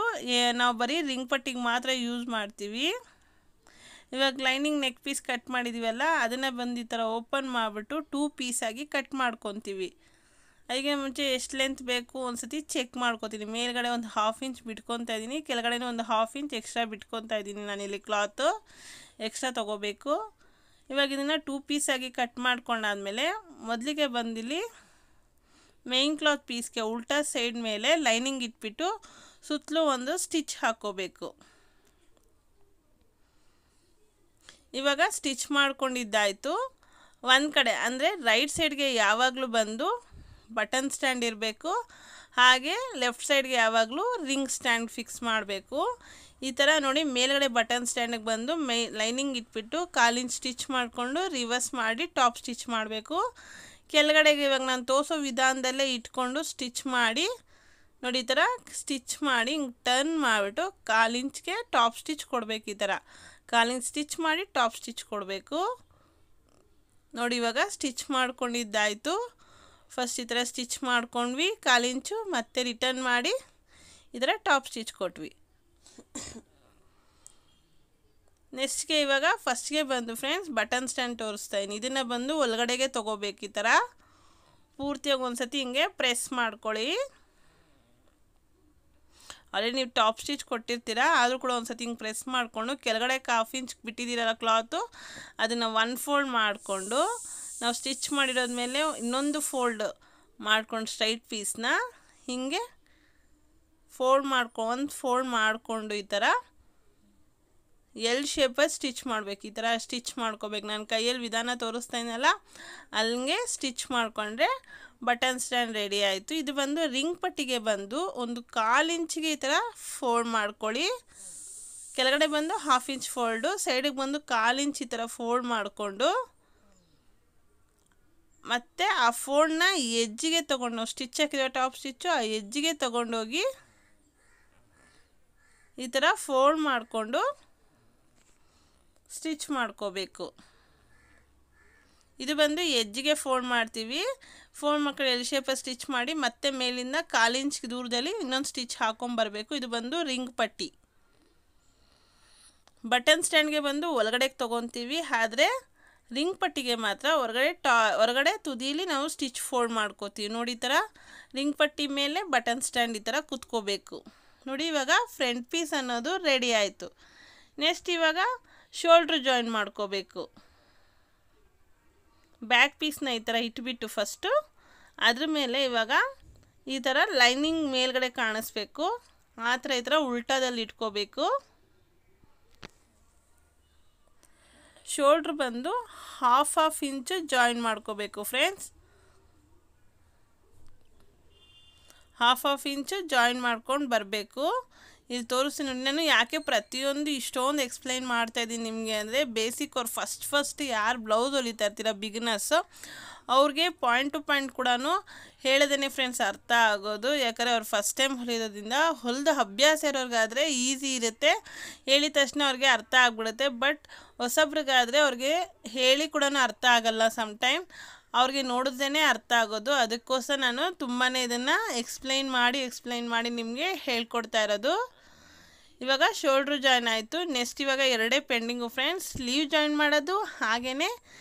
ನಾವು ಬರೀ ರಿಂಗ್ ಪಟ್ಟಿಗೆ ಮಾತ್ರ ಯೂಸ್ ಮಾಡ್ತೀವಿ. ಇವಾಗ ಲೈನಿಂಗ್ ನೆಕ್ ಪೀಸ್ ಕಟ್ ಮಾಡಿದ್ದೀವಲ್ಲ, ಅದನ್ನು ಬಂದು ಈ ಥರ ಓಪನ್ ಮಾಡಿಬಿಟ್ಟು 2 ಪೀಸಾಗಿ ಕಟ್ ಮಾಡ್ಕೊತೀವಿ. ಅದಕ್ಕೆ ಮುಂಚೆ ಎಷ್ಟು ಲೆಂತ್ ಬೇಕು ಒಂದ್ಸತಿ ಚೆಕ್ ಮಾಡ್ಕೊತೀನಿ. ಮೇಲ್ಗಡೆ ಒಂದು 1/2 ಇಂಚ್ ಬಿಟ್ಕೊತಾ ಇದ್ದೀನಿ, ಕೆಳಗಡೆನೂ ಒಂದು 1/2 ಇಂಚ್ ಎಕ್ಸ್ಟ್ರಾ ಬಿಟ್ಕೊತಾ ಇದ್ದೀನಿ. ನಾನಿಲ್ಲಿ ಕ್ಲಾತು ಎಕ್ಸ್ಟ್ರಾ ತೊಗೋಬೇಕು. ಇವಾಗ ಇದನ್ನು 2 ಪೀಸಾಗಿ ಕಟ್ ಮಾಡ್ಕೊಂಡಾದ್ಮೇಲೆ ಮೊದಲಿಗೆ ಬಂದಿಲ್ಲಿ ಮೇನ್ ಕ್ಲಾತ್ ಪೀಸ್ಗೆ ಉಲ್ಟಾ ಸೈಡ್ ಮೇಲೆ ಲೈನಿಂಗ್ ಇಟ್ಬಿಟ್ಟು ಸುತ್ತಲೂ ಒಂದು ಸ್ಟಿಚ್ ಹಾಕ್ಕೋಬೇಕು. ಇವಾಗ ಸ್ಟಿಚ್ ಮಾಡ್ಕೊಂಡಿದ್ದಾಯಿತು. ಒಂದು ಕಡೆ ಅಂದರೆ ರೈಟ್ ಸೈಡ್ಗೆ ಯಾವಾಗಲೂ ಬಂದು ಬಟನ್ ಸ್ಟ್ಯಾಂಡ್ ಇರಬೇಕು, ಹಾಗೆ ಲೆಫ್ಟ್ ಸೈಡ್ಗೆ ಯಾವಾಗಲೂ ರಿಂಗ್ ಸ್ಟ್ಯಾಂಡ್ ಫಿಕ್ಸ್ ಮಾಡಬೇಕು. ಈ ಥರ ನೋಡಿ ಮೇಲ್ಗಡೆ ಬಟನ್ ಸ್ಟ್ಯಾಂಡಿಗೆ ಬಂದು ಲೈನಿಂಗ್ ಇಟ್ಬಿಟ್ಟು 1/4 ಇಂಚ್ ಸ್ಟಿಚ್ ಮಾಡಿಕೊಂಡು ರಿವರ್ಸ್ ಮಾಡಿ ಟಾಪ್ ಸ್ಟಿಚ್ ಮಾಡಬೇಕು. ಕೆಳಗಡೆಗೆ ಇವಾಗ ನಾನು ತೋರಿಸೋ ವಿಧಾನದಲ್ಲೇ ಇಟ್ಕೊಂಡು ಸ್ಟಿಚ್ ಮಾಡಿ ನೋಡಿ. ಈ ಥರ ಸ್ಟಿಚ್ ಮಾಡಿ ಹಿಂಗೆ ಟರ್ನ್ ಮಾಡಿಬಿಟ್ಟು 1/4 ಇಂಚ್ಗೆ ಟಾಪ್ ಸ್ಟಿಚ್ ಕೊಡಬೇಕು. ಈ ಥರ ಕಾಲಿನ ಸ್ಟಿಚ್ ಮಾಡಿ ಟಾಪ್ ಸ್ಟಿಚ್ ಕೊಡಬೇಕು. ನೋಡಿ ಇವಾಗ ಸ್ಟಿಚ್ ಮಾಡ್ಕೊಂಡಿದ್ದಾಯಿತು. ಫಸ್ಟ್ ಈ ಥರ ಸ್ಟಿಚ್ ಮಾಡ್ಕೊಂಡ್ವಿ ಕಾಲಿಂಚು, ಮತ್ತೆ ರಿಟರ್ನ್ ಮಾಡಿ ಈ ಥರ ಟಾಪ್ ಸ್ಟಿಚ್ ಕೊಟ್ವಿ. ನೆಕ್ಸ್ಟ್ಗೆ ಇವಾಗ ಫಸ್ಟ್ಗೆ ಬಂದು ಫ್ರೆಂಡ್ಸ್ ಬಟನ್ ಸ್ಟ್ಯಾಂಡ್ ತೋರಿಸ್ತಾ ಇದ್ದೀನಿ. ಇದನ್ನು ಬಂದು ಒಳಗಡೆಗೆ ತೊಗೋಬೇಕು. ಈ ಥರ ಪೂರ್ತಿಯಾಗಿ ಒಂದು ಸತಿ ಹಿಂಗೆ ಪ್ರೆಸ್ ಮಾಡ್ಕೊಳ್ಳಿ. ಅದೇ ನೀವು ಟಾಪ್ ಸ್ಟಿಚ್ ಕೊಟ್ಟಿರ್ತೀರ, ಆದರೂ ಕೂಡ ಒಂದು ಸತಿ ಹಿಂಗೆ ಪ್ರೆಸ್ ಮಾಡಿಕೊಂಡು ಕೆಳಗಡೆ 1/2 ಇಂಚ್ ಬಿಟ್ಟಿದ್ದೀರಲ್ಲ ಕ್ಲಾತು, ಅದನ್ನು 1 ಫೋಲ್ಡ್ ಮಾಡಿಕೊಂಡು ನಾವು ಸ್ಟಿಚ್ ಮಾಡಿರೋದ್ಮೇಲೆ ಇನ್ನೊಂದು ಫೋಲ್ಡ್ ಮಾಡ್ಕೊಂಡು ಸ್ಟ್ರೈಟ್ ಪೀಸ್ನ ಹಿಂಗೆ ಒಂದು ಫೋಲ್ಡ್ ಮಾಡಿಕೊಂಡು ಈ ಥರ ಎಲ್ ಶೇಪಲ್ಲಿ ಸ್ಟಿಚ್ ಮಾಡಬೇಕು. ಈ ಥರ ಸ್ಟಿಚ್ ಮಾಡ್ಕೋಬೇಕು. ನಾನು ಕೈಯಲ್ಲಿ ವಿಧಾನ ತೋರಿಸ್ತಾ ಇದ್ದೀನಲ್ಲ ಅಲ್ಲಿಗೆ ಸ್ಟಿಚ್ ಮಾಡಿಕೊಂಡ್ರೆ ಬಟನ್ ಸ್ಟ್ಯಾಂಡ್ ರೆಡಿ ಆಯಿತು. ಇದು ಬಂದು ರಿಂಗ್ ಪಟ್ಟಿಗೆ ಬಂದು ಒಂದು 1/4 ಇಂಚಿಗೆ ಈ ಥರ ಫೋಲ್ಡ್ ಮಾಡ್ಕೊಳ್ಳಿ. ಕೆಳಗಡೆ ಬಂದು 1/2 ಇಂಚ್ ಫೋಲ್ಡು, ಸೈಡಿಗೆ ಬಂದು 1/4 ಇಂಚ್ ಈ ಥರ ಫೋಲ್ಡ್ ಮಾಡಿಕೊಂಡು ಮತ್ತು ಆ ಫೋಲ್ಡ್ನ ಎಜ್ಜಿಗೆ ತೊಗೊಂಡು ಸ್ಟಿಚ್ ಹಾಕಿರೋ ಟಾಪ್ ಸ್ಟಿಚ್ಚು ಆ ಎಜ್ಜಿಗೆ ತೊಗೊಂಡೋಗಿ ಈ ಥರ ಫೋಲ್ಡ್ ಮಾಡಿಕೊಂಡು ಸ್ಟಿಚ್ ಮಾಡ್ಕೋಬೇಕು. ಇದು ಬಂದು ಎಜ್ಜಿಗೆ ಫೋಲ್ಡ್ ಮಾಡ್ತೀವಿ. ಫೋಲ್ಡ್ ಮಾಡ್ಕೊಂಡು ಎಲ್ ಶೇಪಲ್ಲಿ ಸ್ಟಿಚ್ ಮಾಡಿ ಮತ್ತೆ ಮೇಲಿಂದ 1/4 ಇಂಚ್ ದೂರದಲ್ಲಿ ಇನ್ನೊಂದು ಸ್ಟಿಚ್ ಹಾಕೊಂಬರಬೇಕು. ಇದು ಬಂದು ರಿಂಗ್ ಪಟ್ಟಿ. ಬಟನ್ ಸ್ಟ್ಯಾಂಡ್ಗೆ ಬಂದು ಒಳಗಡೆಗೆ ತೊಗೊತೀವಿ, ಆದರೆ ರಿಂಗ್ ಪಟ್ಟಿಗೆ ಮಾತ್ರ ಹೊರಗಡೆ ತುದೀಲಿ ನಾವು ಸ್ಟಿಚ್ ಫೋಲ್ಡ್ ಮಾಡ್ಕೋತೀವಿ. ನೋಡಿ ಈ ಥರ ರಿಂಗ್ ಪಟ್ಟಿ ಮೇಲೆ ಬಟನ್ ಸ್ಟ್ಯಾಂಡ್ ಈ ಥರ ಕುತ್ಕೋಬೇಕು. ನೋಡಿ ಇವಾಗ ಫ್ರಂಟ್ ಪೀಸ್ ಅನ್ನೋದು ರೆಡಿ ಆಯಿತು. ನೆಕ್ಸ್ಟ್ ಇವಾಗ ಶೋಲ್ಡ್ರ್ ಜಾಯಿನ್ ಮಾಡ್ಕೋಬೇಕು. ಬ್ಯಾಕ್ ಪೀಸ್ನ ಈ ಥರ ಇಟ್ಬಿಟ್ಟು ಫಸ್ಟು ಅದ್ರ ಮೇಲೆ ಇವಾಗ ಈ ಥರ ಲೈನಿಂಗ್ ಮೇಲ್ಗಡೆ ಕಾಣಿಸ್ಬೇಕು. ಆ ಥರ ಈ ಥರ ಉಲ್ಟಾದಲ್ಲಿ ಇಟ್ಕೋಬೇಕು. ಶೋಲ್ಡ್ರ್ ಬಂದು 1/2 ಇಂಚು ಜಾಯಿನ್ ಮಾಡ್ಕೋಬೇಕು ಫ್ರೆಂಡ್ಸ್. 1/2 ಇಂಚು ಜಾಯಿನ್ ಮಾಡ್ಕೊಂಡು ಬರಬೇಕು. ಇಲ್ಲಿ ತೋರಿಸ್ತೀನಿ ನೋಡಿ. ನಾನು ಯಾಕೆ ಪ್ರತಿಯೊಂದು ಇಷ್ಟೊಂದು ಎಕ್ಸ್ಪ್ಲೈನ್ ಮಾಡ್ತಾಯಿದ್ದೀನಿ ನಿಮಗೆ ಅಂದರೆ, ಬೇಸಿಕ್ ಅವ್ರು ಫಸ್ಟ್ ಯಾರು ಬ್ಲೌಸ್ ಹೊಲಿತಾ ಇರ್ತೀರ ಬಿಗಿನರ್ಸು ಅವ್ರಿಗೆ ಪಾಯಿಂಟ್ ಟು ಪಾಯಿಂಟ್ ಕೂಡ ಹೇಳೋದೇ ಫ್ರೆಂಡ್ಸ್ ಅರ್ಥ ಆಗೋದು. ಯಾಕಂದರೆ ಅವ್ರು ಫಸ್ಟ್ ಟೈಮ್ ಹೊಲಿಯೋದ್ರಿಂದ ಹೊಲಿದ ಅಭ್ಯಾಸ ಇರೋರಿಗಾದರೆ ಈಸಿ ಇರುತ್ತೆ, ಹೇಳಿದ ತಕ್ಷಣ ಅವ್ರಿಗೆ ಅರ್ಥ ಆಗ್ಬಿಡುತ್ತೆ. ಬಟ್ ಹೊಸಬ್ರಿಗಾದರೆ ಅವ್ರಿಗೆ ಹೇಳಿ ಕೂಡ ಅರ್ಥ ಆಗಲ್ಲ. ಸಮ್ಟೈಮ್ ಅವ್ರಿಗೆ ನೋಡಿದ್ರೇ ಅರ್ಥ ಆಗೋದು. ಅದಕ್ಕೋಸ್ಕರ ನಾನು ತುಂಬಾ ಇದನ್ನು ಎಕ್ಸ್ಪ್ಲೈನ್ ಮಾಡಿ ನಿಮಗೆ ಹೇಳ್ಕೊಡ್ತಾ ಇರೋದು. ಇವಾಗ ಶೋಲ್ಡ್ರು ಜಾಯಿನ್ ಆಯಿತು. ನೆಕ್ಸ್ಟ್ ಇವಾಗ ಎರಡೇ ಪೆಂಡಿಂಗು ಫ್ರೆಂಡ್ಸ್, ಸ್ಲೀವ್ ಜಾಯಿನ್ ಮಾಡೋದು ಹಾಗೆಯೇ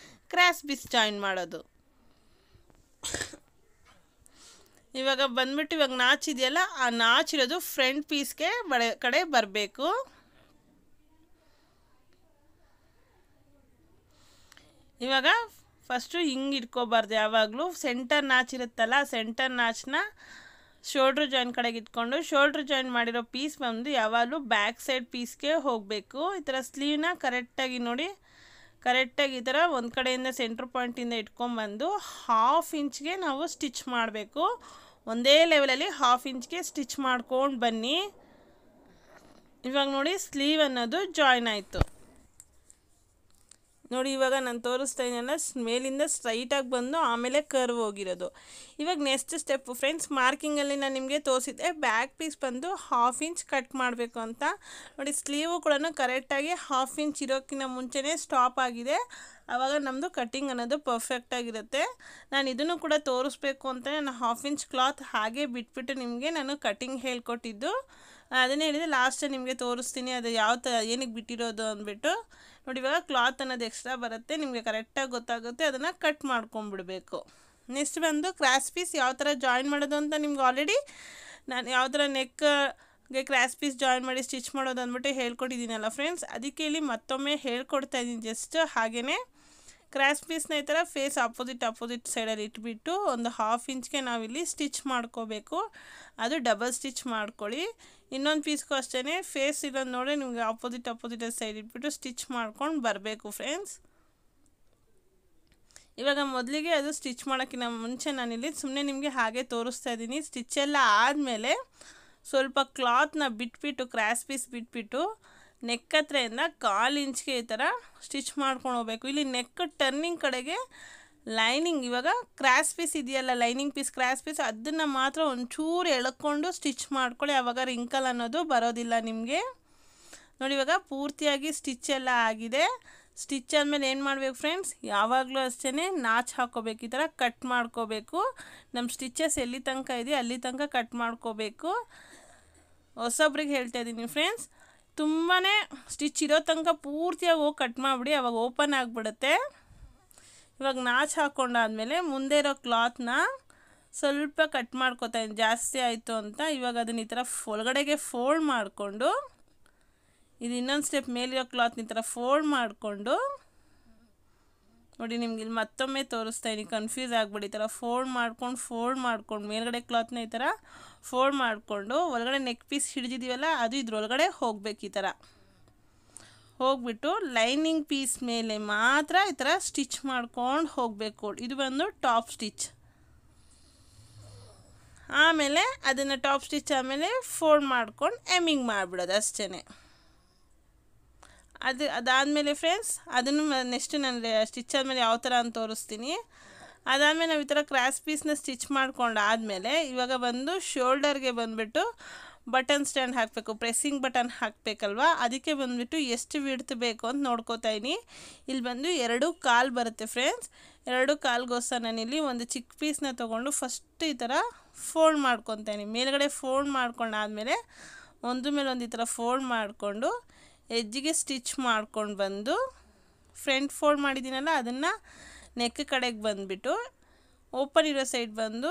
ಕ್ರಾಸ್ ಪೀಸ್ ಜಾಯಿನ್ ಮಾಡೋದು. ಇವಾಗ ಬಂದ್ಬಿಟ್ಟು ಇವಾಗ ನಾಚಿದೆಯಲ್ಲ, ಆ ನಾಚಿರೋದು ಫ್ರಂಟ್ ಪೀಸ್ಗೆ ಕಡೆ ಬರಬೇಕು. ಇವಾಗ ಫಸ್ಟು ಹಿಂಗೆ ಇಟ್ಕೋಬಾರ್ದು, ಯಾವಾಗಲೂ ಸೆಂಟರ್ ನಾಚಿರುತ್ತಲ್ಲ ಸೆಂಟರ್ ನಾಚನ್ನ ಶೋಲ್ಡ್ರ್ ಜಾಯಿನ್ ಕಡೆಗೆ ಇಟ್ಕೊಂಡು ಶೋಲ್ಡ್ರ್ ಜಾಯಿನ್ ಮಾಡಿರೋ ಪೀಸ್ ಬಂದು ಯಾವಾಗಲೂ ಬ್ಯಾಕ್ ಸೈಡ್ ಪೀಸ್ಗೆ ಹೋಗಬೇಕು. ಈ ಥರ ಸ್ಲೀವ್ನ ಕರೆಕ್ಟಾಗಿ ನೋಡಿ, ಕರೆಕ್ಟಾಗಿ ಈ ಥರ ಒಂದು ಕಡೆಯಿಂದ ಸೆಂಟ್ರ್ ಪಾಯಿಂಟಿಂದ ಇಟ್ಕೊಂಡ್ಬಂದು 1/2 ಇಂಚ್ಗೆ ನಾವು ಸ್ಟಿಚ್ ಮಾಡಬೇಕು. ಒಂದೇ ಲೆವೆಲಲ್ಲಿ 1/2 ಇಂಚ್ಗೆ ಸ್ಟಿಚ್ ಮಾಡ್ಕೊಂಡು ಬನ್ನಿ. ಇವಾಗ ನೋಡಿ ಸ್ಲೀವ್ ಅನ್ನೋದು ಜಾಯಿನ್ ಆಯಿತು. ನೋಡಿ ಇವಾಗ ನಾನು ತೋರಿಸ್ತಾ ಇದ್ದೀನಲ್ಲ, ಮೇಲಿಂದ ಸ್ಟ್ರೈಟಾಗಿ ಬಂದು ಆಮೇಲೆ ಕರ್ವ್ ಹೋಗಿರೋದು. ಇವಾಗ ನೆಕ್ಸ್ಟ್ ಸ್ಟೆಪ್ಪು ಫ್ರೆಂಡ್ಸ್, ಮಾರ್ಕಿಂಗಲ್ಲಿ ನಾನು ನಿಮಗೆ ತೋರಿಸಿದ್ದೆ ಬ್ಯಾಕ್ ಪೀಸ್ ಬಂದು 1/2 ಇಂಚ್ ಕಟ್ ಮಾಡಬೇಕು ಅಂತ. ನೋಡಿ ಸ್ಲೀವು ಕೂಡ ಕರೆಕ್ಟಾಗಿ 1/2 ಇಂಚ್ ಇರೋಕ್ಕಿಂತ ಮುಂಚೆನೇ ಸ್ಟಾಪ್ ಆಗಿದೆ. ಆವಾಗ ನಮ್ಮದು ಕಟ್ಟಿಂಗ್ ಅನ್ನೋದು ಪರ್ಫೆಕ್ಟಾಗಿರುತ್ತೆ. ನಾನು ಇದನ್ನು ಕೂಡ ತೋರಿಸ್ಬೇಕು ಅಂತ ನಾನು 1/2 ಇಂಚ್ ಕ್ಲಾತ್ ಹಾಗೆ ಬಿಟ್ಬಿಟ್ಟು ನಿಮಗೆ ನಾನು ಕಟ್ಟಿಂಗ್ ಹೇಳ್ಕೊಟ್ಟಿದ್ದು. ಅದನ್ನೇ ಹೇಳಿದೆ ಲಾಸ್ಟಲ್ಲಿ ನಿಮಗೆ ತೋರಿಸ್ತೀನಿ ಅದು ಯಾವ ಥರ ಏನಕ್ಕೆ ಬಿಟ್ಟಿರೋದು ಅಂದ್ಬಿಟ್ಟು. ನೋಡಿ ಇವಾಗ ಕ್ಲಾತ್ ಅನ್ನೋದು ಎಕ್ಸ್ಟ್ರಾ ಬರುತ್ತೆ, ನಿಮಗೆ ಕರೆಕ್ಟಾಗಿ ಗೊತ್ತಾಗುತ್ತೆ, ಅದನ್ನು ಕಟ್ ಮಾಡ್ಕೊಂಬಿಡಬೇಕು. ನೆಕ್ಸ್ಟ್ ಬಂದು ಕ್ರಾಸ್ ಪೀಸ್ ಯಾವ ಥರ ಜಾಯಿನ್ ಮಾಡೋದು ಅಂತ ನಿಮ್ಗೆ ಆಲ್ರೆಡಿ ನಾನು ಯಾವ ಥರ ನೆಕ್ಗೆ ಕ್ರಾಸ್ ಪೀಸ್ ಜಾಯಿನ್ ಮಾಡಿ ಸ್ಟಿಚ್ ಮಾಡೋದು ಅಂದ್ಬಿಟ್ಟು ಹೇಳ್ಕೊಟ್ಟಿದ್ದೀನಲ್ಲ ಫ್ರೆಂಡ್ಸ್. ಅದಕ್ಕೆ ಇಲ್ಲಿ ಮತ್ತೊಮ್ಮೆ ಹೇಳ್ಕೊಡ್ತಾ ಇದ್ದೀನಿ ಜಸ್ಟ್. ಹಾಗೆಯೇ ಕ್ರಾಸ್ ಪೀಸ್ನ ಈ ಥರ ಫೇಸ್ ಅಪೋಸಿಟ್ ಸೈಡಲ್ಲಿ ಇಟ್ಬಿಟ್ಟು ಒಂದು 1/2 ಇಂಚ್ಗೆ ನಾವಿಲ್ಲಿ ಸ್ಟಿಚ್ ಮಾಡ್ಕೋಬೇಕು. ಅದು ಡಬಲ್ ಸ್ಟಿಚ್ ಮಾಡ್ಕೊಳ್ಳಿ. ಇನ್ನೊಂದು ಪೀಸ್ಗೂ ಅಷ್ಟೇ ಫೇಸ್ ಇರೋದು ನೋಡಿ ನಿಮಗೆ ಅಪೋಸಿಟ್ ಸೈಡ್ ಇಟ್ಬಿಟ್ಟು ಸ್ಟಿಚ್ ಮಾಡ್ಕೊಂಡು ಬರಬೇಕು ಫ್ರೆಂಡ್ಸ್. ಇವಾಗ ಮೊದಲಿಗೆ ಅದು ಸ್ಟಿಚ್ ಮಾಡೋಕ್ಕಿಂತ ಮುಂಚೆ ನಾನಿಲ್ಲಿ ಸುಮ್ಮನೆ ನಿಮಗೆ ಹಾಗೆ ತೋರಿಸ್ತಾ ಇದ್ದೀನಿ. ಸ್ಟಿಚ್ಚೆಲ್ಲ ಆದಮೇಲೆ ಸ್ವಲ್ಪ ಕ್ಲಾತ್ನ ಬಿಟ್ಬಿಟ್ಟು ಕ್ರಾಸ್ ಪೀಸ್ ಬಿಟ್ಬಿಟ್ಟು ನೆಕ್ ಹತ್ರದಿಂದ 1/4 ಇಂಚ್ಗೆ ಈ ಥರ ಸ್ಟಿಚ್ ಮಾಡ್ಕೊಂಡು ಹೋಗ್ಬೇಕು. ಇಲ್ಲಿ ನೆಕ್ ಟರ್ನಿಂಗ್ ಕಡೆಗೆ ಲೈನಿಂಗ್ ಇವಾಗ ಕ್ರಾಸ್ ಪೀಸ್ ಇದೆಯಲ್ಲ, ಲೈನಿಂಗ್ ಪೀಸ್ ಕ್ರಾಸ್ ಪೀಸ್ ಅದನ್ನು ಮಾತ್ರ ಒಂಚೂರು ಎಳ್ಕೊಂಡು ಸ್ಟಿಚ್ ಮಾಡ್ಕೊಳ್ಳಿ. ಆವಾಗ ರಿಂಕಲ್ ಅನ್ನೋದು ಬರೋದಿಲ್ಲ ನಿಮಗೆ. ನೋಡಿ ಇವಾಗ ಪೂರ್ತಿಯಾಗಿ ಸ್ಟಿಚ್ ಎಲ್ಲ ಆಗಿದೆ. ಸ್ಟಿಚ್ ಆದಮೇಲೆ ಏನು ಮಾಡಬೇಕು ಫ್ರೆಂಡ್ಸ್, ಯಾವಾಗಲೂ ಅಷ್ಟೇ ನಾಚ್ ಹಾಕೋಬೇಕು, ಈ ಥರ ಕಟ್ ಮಾಡ್ಕೋಬೇಕು. ನಮ್ಮ ಸ್ಟಿಚಸ್ ಎಲ್ಲಿ ತನಕ ಇದೆಯೋ ಅಲ್ಲಿ ತನಕ ಕಟ್ ಮಾಡ್ಕೋಬೇಕು. ಹೊಸೊಬ್ರಿಗೆ ಹೇಳ್ತಾ ಇದ್ದೀನಿ ಫ್ರೆಂಡ್ಸ್, ತುಂಬಾ ಸ್ಟಿಚ್ ಇರೋ ತನಕ ಪೂರ್ತಿಯಾಗಿ ಹೋಗಿ ಕಟ್ ಮಾಡಿಬಿಡಿ, ಅವಾಗ ಓಪನ್ ಆಗಿಬಿಡುತ್ತೆ. ಇವಾಗ ನಾಚ್ ಹಾಕ್ಕೊಂಡಾದ್ಮೇಲೆ ಮುಂದೆ ಇರೋ ಕ್ಲಾತ್ನ ಸ್ವಲ್ಪ ಕಟ್ ಮಾಡ್ಕೋತಾ ಇದ್ದೀನಿ, ಜಾಸ್ತಿ ಆಯಿತು ಅಂತ. ಇವಾಗ ಅದನ್ನ ಈ ಥರ ಒಳಗಡೆಗೆ ಫೋಲ್ಡ್ ಮಾಡಿಕೊಂಡು, ಇದು ಇನ್ನೊಂದು ಸ್ಟೆಪ್ ಮೇಲಿರೋ ಕ್ಲಾತ್ನ ಈ ಥರ ಫೋಲ್ಡ್ ಮಾಡಿಕೊಂಡು, ನೋಡಿ ನಿಮ್ಗೆ ಇಲ್ಲಿ ಮತ್ತೊಮ್ಮೆ ತೋರಿಸ್ತಾ ಇದ್ದೀನಿ, ಕನ್ಫ್ಯೂಸ್ ಆಗಿಬಿಡಿ. ಈ ಥರ ಫೋಲ್ಡ್ ಮಾಡ್ಕೊಂಡು ಮೇಲ್ಗಡೆ ಕ್ಲಾತ್ನ ಈ ಥರ ಫೋಲ್ಡ್ ಮಾಡಿಕೊಂಡು ಒಳಗಡೆ ನೆಕ್ ಪೀಸ್ ಹಿಡಿದಿದ್ದೀವಲ್ಲ ಅದು ಇದ್ರೊಳಗಡೆ ಹೋಗ್ಬೇಕು. ಈ ಥರ ಹೋಗ್ಬಿಟ್ಟು ಲೈನಿಂಗ್ ಪೀಸ್ ಮೇಲೆ ಮಾತ್ರ ಈ ಥರ ಸ್ಟಿಚ್ ಮಾಡ್ಕೊಂಡು ಹೋಗಬೇಕು. ಇದು ಬಂದು ಟಾಪ್ ಸ್ಟಿಚ್. ಆಮೇಲೆ ಅದನ್ನು ಟಾಪ್ ಸ್ಟಿಚ್ ಆಮೇಲೆ ಫೋಲ್ಡ್ ಮಾಡ್ಕೊಂಡು ಎಮ್ಮಿಂಗ್ ಮಾಡಿಬಿಡೋದು ಅಷ್ಟೇ. ಅದಾದಮೇಲೆ ಫ್ರೆಂಡ್ಸ್ ಅದನ್ನು ನೆಕ್ಸ್ಟ್ ನಾನು ಸ್ಟಿಚ್ ಆದಮೇಲೆ ಯಾವ ಥರ ಅಂತ ತೋರಿಸ್ತೀನಿ. ಅದಾದಮೇಲೆ ನಾವು ಈ ಥರ ಕ್ರಾಸ್ ಪೀಸ್ನ ಸ್ಟಿಚ್ ಮಾಡ್ಕೊಂಡು ಆದಮೇಲೆ ಇವಾಗ ಬಂದು ಶೋಲ್ಡರ್ಗೆ ಬಂದುಬಿಟ್ಟು ಬಟನ್ ಸ್ಟ್ಯಾಂಡ್ ಹಾಕಬೇಕು, ಪ್ರೆಸ್ಸಿಂಗ್ ಬಟನ್ ಹಾಕಬೇಕಲ್ವ. ಅದಕ್ಕೆ ಬಂದುಬಿಟ್ಟು ಎಷ್ಟು ವಿಡ್ತ್ ಬೇಕು ಅಂತ ನೋಡ್ಕೋತಾ ಇದ್ದೀನಿ. ಇಲ್ಲಿ ಬಂದು 2.25 ಬರುತ್ತೆ ಫ್ರೆಂಡ್ಸ್. 2.25ಗೋಸ್ಕರ ನಾನಿಲ್ಲಿ ಒಂದು ಚಿಕ್ಕ ಪೀಸ್ನ ತೊಗೊಂಡು ಫಸ್ಟ್ ಈ ಥರ ಫೋಲ್ಡ್ ಮಾಡ್ಕೊತಾ ಇದ್ದೀನಿ. ಮೇಲ್ಗಡೆ ಫೋಲ್ಡ್ ಮಾಡ್ಕೊಂಡಾದಮೇಲೆ ಒಂದು ಮೇಲೆ ಒಂದು ಈ ಥರ ಫೋಲ್ಡ್ ಮಾಡಿಕೊಂಡು ಎಜ್ಜಿಗೆ ಸ್ಟಿಚ್ ಮಾಡ್ಕೊಂಡು ಬಂದು ಫ್ರಂಟ್ ಫೋಲ್ಡ್ ಮಾಡಿದ್ದೀನಲ್ಲ ಅದನ್ನು ನೆಕ್ ಕಡೆಗೆ ಬಂದುಬಿಟ್ಟು ಓಪನ್ ಇರೋ ಸೈಡ್ ಬಂದು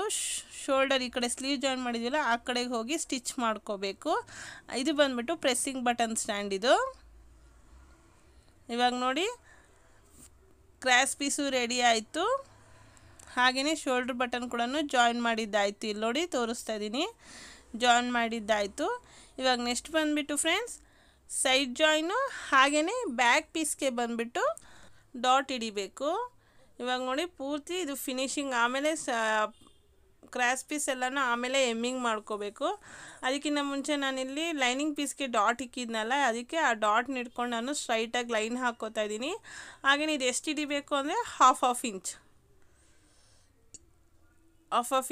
ಶೋಲ್ಡರ್ ಈ ಕಡೆ ಸ್ಲೀವ್ ಜಾಯಿನ್ ಮಾಡಿದ್ದೀವಲ್ಲ ಆ ಕಡೆಗೆ ಹೋಗಿ ಸ್ಟಿಚ್ ಮಾಡ್ಕೋಬೇಕು. ಇದು ಬಂದುಬಿಟ್ಟು ಪ್ರೆಸ್ಸಿಂಗ್ ಬಟನ್ ಸ್ಟ್ಯಾಂಡ್ ಇದು. ಇವಾಗ ನೋಡಿ ಕ್ರಾಸ್ ಪೀಸು ರೆಡಿ ಆಯಿತು. ಹಾಗೆಯೇ ಶೋಲ್ಡ್ರ್ ಬಟನ್ ಕೂಡ ಜಾಯಿನ್ ಮಾಡಿದ್ದಾಯಿತು. ಇಲ್ಲಿ ನೋಡಿ ತೋರಿಸ್ತಾ ಇದ್ದೀನಿ, ಜಾಯಿನ್ ಮಾಡಿದ್ದಾಯಿತು. ಇವಾಗ ನೆಕ್ಸ್ಟ್ ಬಂದುಬಿಟ್ಟು ಫ್ರೆಂಡ್ಸ್ ಸೈಡ್ ಜಾಯಿನು ಹಾಗೆಯೇ ಬ್ಯಾಕ್ ಪೀಸ್ಗೆ ಬಂದುಬಿಟ್ಟು ಡಾಟ್ ಹಿಡಿಬೇಕು. ಇವಾಗ ನೋಡಿ ಪೂರ್ತಿ ಇದು ಫಿನಿಶಿಂಗ್. ಆಮೇಲೆ ಕ್ರಾಸ್ ಪೀಸ್ ಎಲ್ಲನೂ ಆಮೇಲೆ ಎಮ್ಮಿಂಗ್ ಮಾಡ್ಕೋಬೇಕು. ಅದಕ್ಕಿಂತ ಮುಂಚೆ ನಾನಿಲ್ಲಿ ಲೈನಿಂಗ್ ಪೀಸ್ಗೆ ಡಾಟ್ ಇಕ್ಕಿದ್ನಲ್ಲ, ಅದಕ್ಕೆ ಆ ಡಾಟ್ನ ಇಟ್ಕೊಂಡು ನಾನು ಸ್ಟ್ರೈಟಾಗಿ ಲೈನ್ ಹಾಕ್ಕೋತಾ ಇದ್ದೀನಿ. ಹಾಗೆಯೇ ಇದು ಎಷ್ಟು ಹಿಡಿಬೇಕು ಅಂದರೆ ಹಾಫ್ ಇಂಚ್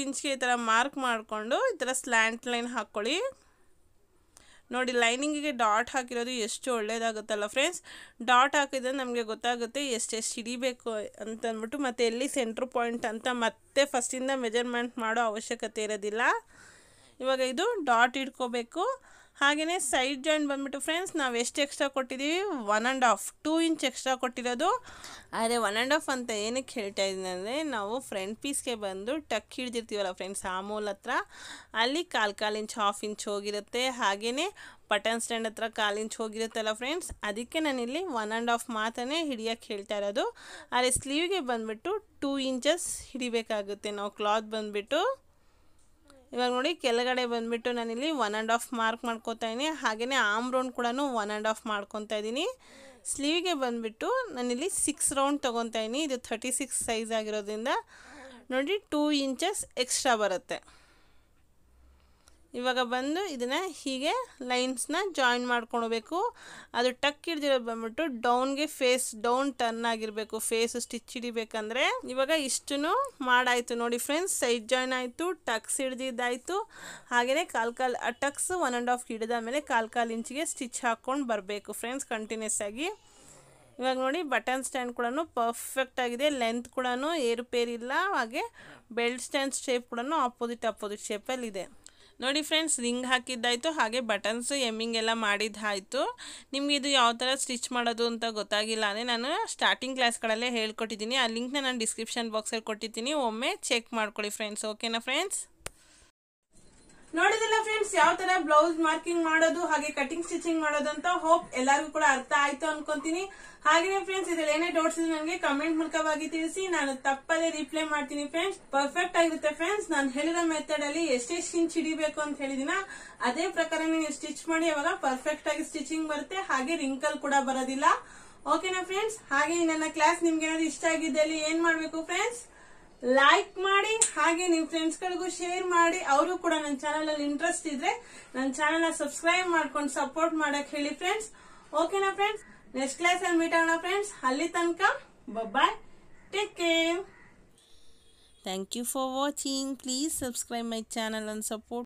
ಇಂಚ್ಗೆ ಈ ಥರ ಮಾರ್ಕ್ ಮಾಡಿಕೊಂಡು ಈ ಥರ ಸ್ಲ್ಯಾಂಟ್ ಲೈನ್ ಹಾಕ್ಕೊಳ್ಳಿ. ನೋಡಿ ಲೈನಿಂಗಿಗೆ ಡಾಟ್ ಹಾಕಿರೋದು ಎಷ್ಟು ಒಳ್ಳೆಯದಾಗುತ್ತಲ್ಲ ಫ್ರೆಂಡ್ಸ್. ಡಾಟ್ ಹಾಕಿದ್ರೆ ನಮಗೆ ಗೊತ್ತಾಗುತ್ತೆ ಎಷ್ಟೆಷ್ಟು ಹಿಡಿಬೇಕು ಅಂತಂದ್ಬಿಟ್ಟು, ಮತ್ತು ಎಲ್ಲಿ ಸೆಂಟ್ರ್ ಪಾಯಿಂಟ್ ಅಂತ ಮತ್ತೆ ಫಸ್ಟಿಂದ ಮೆಜರ್ಮೆಂಟ್ ಮಾಡೋ ಅವಶ್ಯಕತೆ ಇರೋದಿಲ್ಲ. ಇವಾಗ ಇದು ಡಾಟ್ ಇಟ್ಕೋಬೇಕು. ಹಾಗೆಯೇ ಸೈಡ್ ಜಾಯಿಂಟ್ ಬಂದುಬಿಟ್ಟು ಫ್ರೆಂಡ್ಸ್ ನಾವು ಎಷ್ಟು ಎಕ್ಸ್ಟ್ರಾ ಕೊಟ್ಟಿದ್ದೀವಿ, 1.5 2 ಇಂಚ್ ಎಕ್ಸ್ಟ್ರಾ ಕೊಟ್ಟಿರೋದು. ಆದರೆ 1.5 ಅಂತ ಏನಕ್ಕೆ ಹೇಳ್ತಾ ಇದ್ದೀನಿ ಅಂದರೆ, ನಾವು ಫ್ರಂಟ್ ಪೀಸ್ಗೆ ಬಂದು ಟಕ್ ಹಿಡ್ದಿರ್ತೀವಲ್ಲ ಫ್ರೆಂಡ್ಸ್ ಆ ಮೂಲ ಹತ್ರ, ಅಲ್ಲಿ ಕಾಲು ಇಂಚ್ ಹಾಫ್ ಇಂಚ್ ಹೋಗಿರುತ್ತೆ. ಹಾಗೆಯೇ ಬಟನ್ ಸ್ಟ್ಯಾಂಡ್ ಹತ್ರ 1/4 ಇಂಚ್ ಹೋಗಿರುತ್ತಲ್ಲ ಫ್ರೆಂಡ್ಸ್, ಅದಕ್ಕೆ ನಾನಿಲ್ಲಿ 1.5 ಮಾತ್ರನೇ ಹಿಡಿಯೋಕ್ಕೆ ಹೇಳ್ತಾ ಇರೋದು. ಆದರೆ ಸ್ಲೀವ್ಗೆ ಬಂದುಬಿಟ್ಟು 2 ಇಂಚಸ್ ಹಿಡಿಬೇಕಾಗುತ್ತೆ ನಾವು ಕ್ಲಾತ್ ಬಂದುಬಿಟ್ಟು. ಇವಾಗ ನೋಡಿ ಕೆಳಗಡೆ ಬಂದುಬಿಟ್ಟು ನಾನಿಲ್ಲಿ 1.5 ಮಾರ್ಕ್ ಮಾಡ್ಕೊತಾ ಇದ್ದೀನಿ. ಹಾಗೆಯೇ ಆಮ್ ರೌಂಡ್ ಕೂಡ 1.5 ಮಾಡ್ಕೊತಾ ಇದ್ದೀನಿ. ಸ್ಲೀವ್ಗೆ ಬಂದುಬಿಟ್ಟು ನಾನಿಲ್ಲಿ 6 ರೌಂಡ್ ತೊಗೊತಾ ಇದ್ದೀನಿ. ಇದು 36 ಸೈಜ್ ಆಗಿರೋದ್ರಿಂದ ನೋಡಿ 2 ಇಂಚಸ್ ಎಕ್ಸ್ಟ್ರಾ ಬರುತ್ತೆ. ಇವಾಗ ಬಂದು ಇದನ್ನು ಹೀಗೆ ಲೈನ್ಸ್ನ ಜಾಯಿನ್ ಮಾಡ್ಕೊಳ್ಬೇಕು. ಅದು ಟಕ್ ಹಿಡ್ದಿರೋದು ಬಂದ್ಬಿಟ್ಟು ಡೌನ್ಗೆ ಫೇಸ್ ಡೌನ್ ಟರ್ನ್ ಆಗಿರಬೇಕು, ಫೇಸ್ ಸ್ಟಿಚ್ ಹಿಡಿಬೇಕಂದ್ರೆ. ಇವಾಗ ಇಷ್ಟನ್ನು ಮಾಡಾಯಿತು ನೋಡಿ ಫ್ರೆಂಡ್ಸ್. ಸೈಡ್ ಜಾಯಿನ್ ಆಯಿತು, ಟಕ್ಸ್ ಹಿಡ್ದಿದ್ದಾಯಿತು. ಹಾಗೆಯೇ ಕಾಲು ಟಕ್ಸ್ 1.5 ಹಿಡಿದಾದ್ಮೇಲೆ 1/4 ಇಂಚಿಗೆ ಸ್ಟಿಚ್ ಹಾಕ್ಕೊಂಡು ಬರಬೇಕು ಫ್ರೆಂಡ್ಸ್ ಕಂಟಿನ್ಯೂಸ್ ಆಗಿ. ಇವಾಗ ನೋಡಿ ಬಟನ್ ಸ್ಟ್ಯಾಂಡ್ ಕೂಡ ಪರ್ಫೆಕ್ಟ್ ಆಗಿದೆ, ಲೆಂತ್ ಕೂಡ ಏರುಪೇರಿಲ್ಲ. ಹಾಗೆ ಬೆಲ್ಟ್ ಸ್ಟ್ಯಾಂಡ್ ಶೇಪ್ ಕೂಡ ಅಪೋಸಿಟ್ ಶೇಪಲ್ಲಿದೆ. ನೋಡಿ ಫ್ರೆಂಡ್ಸ್ ರಿಂಗ್ ಹಾಕಿದ್ದಾಯಿತು, ಹಾಗೆ ಬಟನ್ಸು ಎಮ್ಮಿಂಗ್ ಎಲ್ಲ ಮಾಡಿದ್ದಾಯಿತು. ನಿಮಗೆ ಇದು ಯಾವ ಥರ ಸ್ಟಿಚ್ ಮಾಡೋದು ಅಂತ ಗೊತ್ತಾಗಿಲ್ಲ ಅಂದರೆ ನಾನು ಸ್ಟಾರ್ಟಿಂಗ್ ಕ್ಲಾಸ್ಗಳಲ್ಲೇ ಹೇಳ್ಕೊಟ್ಟಿದ್ದೀನಿ. ಆ ಲಿಂಕ್ನ ನಾನು ಡಿಸ್ಕ್ರಿಪ್ಷನ್ ಬಾಕ್ಸಲ್ಲಿ ಕೊಟ್ಟಿದ್ದೀನಿ, ಒಮ್ಮೆ ಚೆಕ್ ಮಾಡ್ಕೊಳ್ಳಿ ಫ್ರೆಂಡ್ಸ್. ಓಕೆನಾ ಫ್ರೆಂಡ್ಸ್? ನೋಡಿದಿಲ್ಲ ಫ್ರೆಂಡ್ಸ್ ಯಾವ ತರ ಬ್ಲೌಸ್ ಮಾರ್ಕಿಂಗ್ ಮಾಡೋದು ಹಾಗೆ ಕಟಿಂಗ್ ಸ್ಟಿಚಿಂಗ್ ಮಾಡೋದು ಅಂತ. ಹೋಪ್ ಎಲ್ಲರಿಗೂ ಕೂಡ ಅರ್ಥ ಆಯ್ತು ಅನ್ಕೊಂತೀನಿ. ಹಾಗೆ ಫ್ರೆಂಡ್ಸ್ ಇದ್ರಲ್ಲಿ ಏನೇ ಡೌಟ್ಸ್ ಇದೆ ನನಗೆ ಕಮೆಂಟ್ ಮೂಲಕವಾಗಿ ತಿಳಿಸಿ, ನಾನು ತಪ್ಪದೇ ರಿಪ್ಲೈ ಮಾಡ್ತೀನಿ ಫ್ರೆಂಡ್ಸ್. ಪರ್ಫೆಕ್ಟ್ ಆಗಿರುತ್ತೆ ಫ್ರೆಂಡ್ಸ್. ನಾನು ಹೇಳಿರೋ ಮೆಥಡ್ ಅಲ್ಲಿ ಎಷ್ಟೆಷ್ಟು ಇಂಚ್ ಹಿಡಿಬೇಕು ಅಂತ ಹೇಳಿದಿನ ಅದೇ ಪ್ರಕಾರ ನೀವು ಸ್ಟಿಚ್ ಮಾಡಿ, ಅವಾಗ ಪರ್ಫೆಕ್ಟ್ ಆಗಿ ಸ್ಟಿಚಿಂಗ್ ಬರುತ್ತೆ, ಹಾಗೆ ರಿಂಕಲ್ ಕೂಡ ಬರೋದಿಲ್ಲ. ಓಕೆನಾ ಫ್ರೆಂಡ್ಸ್? ಹಾಗೆ ನನ್ನ ಕ್ಲಾಸ್ ನಿಮ್ಗೆ ಏನಾದ್ರು ಇಷ್ಟ ಆಗಿದ್ದಲ್ಲಿ ಏನ್ ಮಾಡ್ಬೇಕು ಫ್ರೆಂಡ್ಸ್, ಲೈಕ್ ಮಾಡಿ, ಹಾಗೆ ನಿಮ್ ಫ್ರೆಂಡ್ಸ್ ಗಳಿಗೂ ಶೇರ್ ಮಾಡಿ. ಅವರು ಕೂಡ ನನ್ನ ಚಾನಲ್ ಅಲ್ಲಿ ಇಂಟ್ರೆಸ್ಟ್ ಇದ್ರೆ ನನ್ನ ಚಾನಲ್ ಸಬ್ಸ್ಕ್ರೈಬ್ ಮಾಡ್ಕೊಂಡು ಸಪೋರ್ಟ್ ಮಾಡಕ್ ಹೇಳಿ ಫ್ರೆಂಡ್ಸ್. ಓಕೆನಾ ಫ್ರೆಂಡ್ಸ್? ನೆಕ್ಸ್ಟ್ ಕ್ಲಾಸ್ ಅಲ್ಲಿ ಮೀಟ್ ಆಗೋಣ ಫ್ರೆಂಡ್ಸ್. ಅಲ್ಲಿ ತನಕ bye, take care. Thank you for watching. Please subscribe my channel and support.